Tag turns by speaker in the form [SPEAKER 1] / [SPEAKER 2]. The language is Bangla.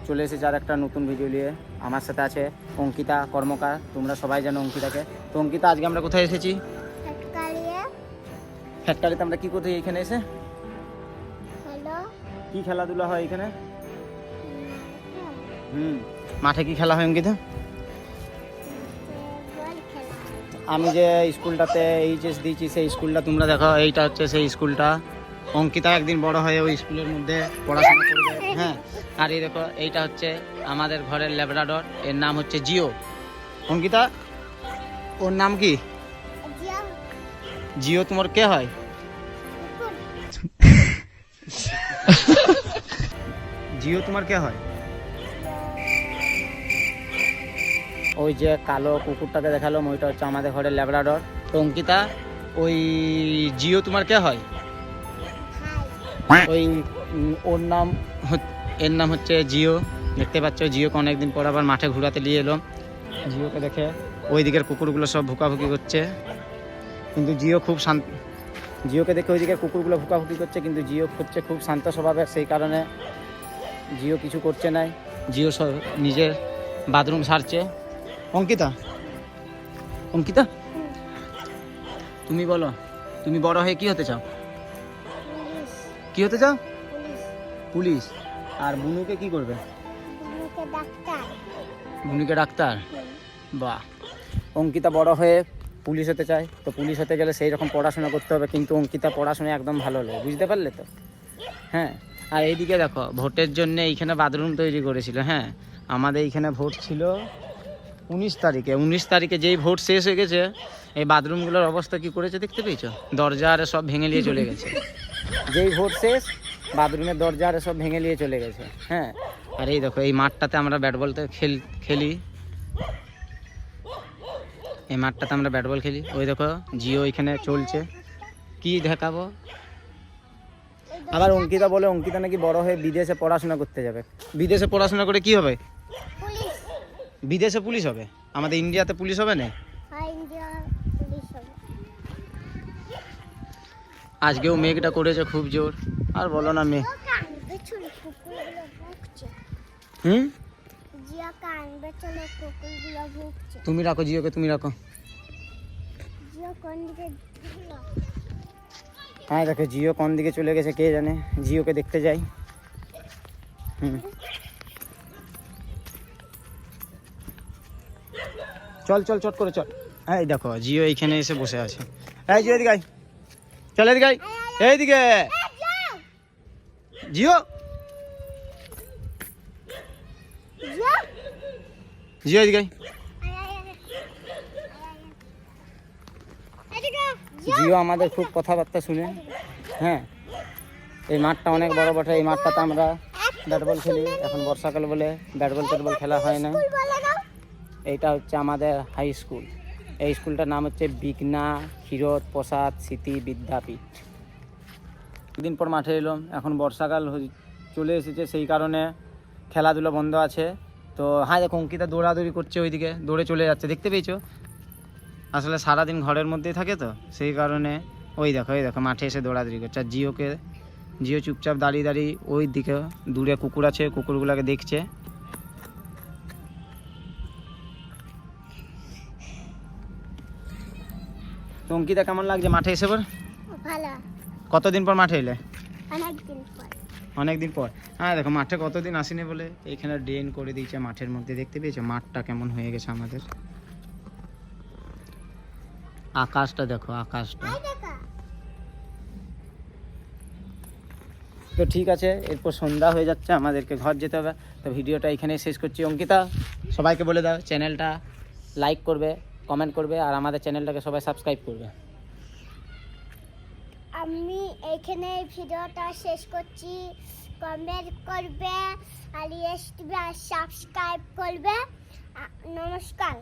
[SPEAKER 1] চলে এসেছে আর একটা নতুন ভিডিও নিয়ে। আমার সাথে আছে অঙ্কিতা কর্মকার, তোমরা সবাই জানো অঙ্কিতাকে। তো অঙ্কিতা, আজকে আমরা কোথায় এসেছি? ফ্যাক্টরিতে। আমরা কি করতে এখানে এসে? কি খেলাধুলা হয় এখানে? মাঠে কি খেলা হয় অঙ্কিতা? আমি যে স্কুলটাতে এইচএস দিয়েছি সেই স্কুলটা তোমরা দেখো, এইটা হচ্ছে সেই স্কুলটা। অঙ্কিতা একদিন বড় হয়ে ওই স্কুলের মধ্যে পড়াশোনা করবে। হ্যাঁ, আর এই দেখো এইটা হচ্ছে আমাদের ঘরের ল্যাব্রাডর, এর নাম হচ্ছে জিও। অঙ্কিতা, ওর নাম কি? জিও তোমার কে হয়? জিও তোমার কে হয়? ওই যে কালো কুকুরটাকে দেখালো ওইটা হচ্ছে আমাদের ঘরের ল্যাব্রাডর। তো অঙ্কিতা, ওই জিও তোমার কে হয়? ওই ওর নাম, এর নাম হচ্ছে জিও। দেখতে পাচ্ছ জিওকে অনেকদিন পর আবার মাঠে ঘোরাতে নিয়ে এলো। জিওকে দেখে ওই দিকের কুকুরগুলো সব ভুকাভুকি করছে, কিন্তু জিও খুব শান্ত। জিওকে দেখে ওই দিকের কুকুরগুলো ভুকাভুকি করছে, কিন্তু জিও হচ্ছে খুব শান্ত স্বভাবের, সেই কারণে জিও কিছু করছে না। জিও সব নিজের বাথরুম সারছে। অঙ্কিতা, অঙ্কিতা তুমি বলো, তুমি বড় হয়ে কি হতে চাও? কি হতে চাও? পুলিশ। আর বুনুকে কি করবে? বুনুকে ডাক্তার। বাহ। অঙ্কিতা বড় হয়ে পুলিশ হতে চায়। তো পুলিশ হতে গেলে সেই রকম পড়াশোনা করতে হবে, কিন্তু অঙ্কিতা পড়াশোনা একদম ভালো লাগে, বুঝতে পারলে তো? হ্যাঁ, আর এইদিকে দেখো ভোটের জন্য এইখানে বাথরুম তৈরি করেছিল। হ্যাঁ, আমাদের এইখানে ভোট ছিল 19 তারিখে। যেই ভোট শেষ হয়ে গেছে, এই বাথরুমগুলোর অবস্থা কি করেছে দেখতে পেয়েছো? দরজা আর সব ভেঙে নিয়ে চলে গেছে। যেই ভোট শেষ, বাথরুমের দরজা আর সব ভেঙে নিয়ে চলে গেছে। হ্যাঁ, আর এই দেখো এই মাঠটাতে আমরা ব্যাট বলতে খেলি। এই মাঠটাতে আমরা ব্যাট বল খেলি। ওই দেখো জিও এখানে চলছে, কি দেখাবো। আবার অঙ্কিতা বলে অঙ্কিতা নাকি বড় হয়ে বিদেশে পড়াশোনা করতে যাবে। বিদেশে পড়াশোনা করে কি হবে? বিদেশে পুলিশ হবে। আমাদের ইন্ডিয়াতে পুলিশ হবে না? আজকেও মেঘটা করেছে খুব জোর। আর বলো না মেঘ। তুমি রাখো জিওকে, তুমি রাখো। হ্যাঁ দেখো জিও কোন দিকে চলে গেছে কে জানে, জিওকে দেখতে যাই। চল চল চট করে চল। হ্যাঁ দেখো জিও এইখানে এসে বসে আছে। এই জিও এদিকে আয়, চল এদিকে আয়, এইদিকে জিও। জিও এদিকে আয়। জিও আমাদের খুব কথাবার্তা শুনে। হ্যাঁ, এই মাঠটা অনেক বড় বটে। এই মাঠটাতে আমরা ব্যাট বল খেলি। এখন বর্ষাকাল বলে ব্যাট বল ট্যাট বল খেলা হয় না। এইটা হচ্ছে আমাদের হাই স্কুল। এই স্কুলটার নাম হচ্ছে বিঘ্না ক্ষীরোদ প্রসাদ স্মৃতি বিদ্যাপীঠ। দিন পর মাঠে এলাম, এখন বর্ষাকাল চলে এসেছে, সেই কারণে খেলাধুলো বন্ধ আছে। তো হ্যাঁ দেখো অঙ্কিতা দৌড়াদৌড়ি করছে, ওইদিকে দৌড়ে চলে যাচ্ছে, দেখতে পেয়েছো? আসলে সারাদিন ঘরের মধ্যেই থাকে তো, সেই কারণে ওই দেখো মাঠে এসে দৌড়াদৌড়ি করছে। আর জিও চুপচাপ দাঁড়িয়ে ওই দিকে দূরে কুকুর আছে, কুকুরগুলোকে দেখছে। তো অঙ্কিতা কেমন লাগছে মাঠে এসে? ভালো। কতদিন পর মাঠে এলে? অনেকদিন পর। হ্যাঁ দেখো মাঠে কতদিন আসিনি বলে এইখানে ড্রেন করে দিয়েছে মাঠের মধ্যে, দেখতে পেয়েছো মাঠটা কেমন হয়ে গেছে আমাদের। আকাশটা দেখো, আকাশটা। তো ঠিক আছে, এরপর সন্ধ্যা হয়ে যাচ্ছে, আমাদেরকে ঘর যেতে হবে। তো ভিডিওটা এখানে শেষ করছি। অঙ্কিতা সবাইকে বলে দাও চ্যানেলটা লাইক করবে, কমেন্ট করবে, আর আমাদের চ্যানেলটাকে সবাই সাবস্ক্রাইব করবে।
[SPEAKER 2] আমি এখানে ভিডিওটা শেষ করছি। কমেন্ট করবে আর সাবস্ক্রাইব করবে। নমস্কার।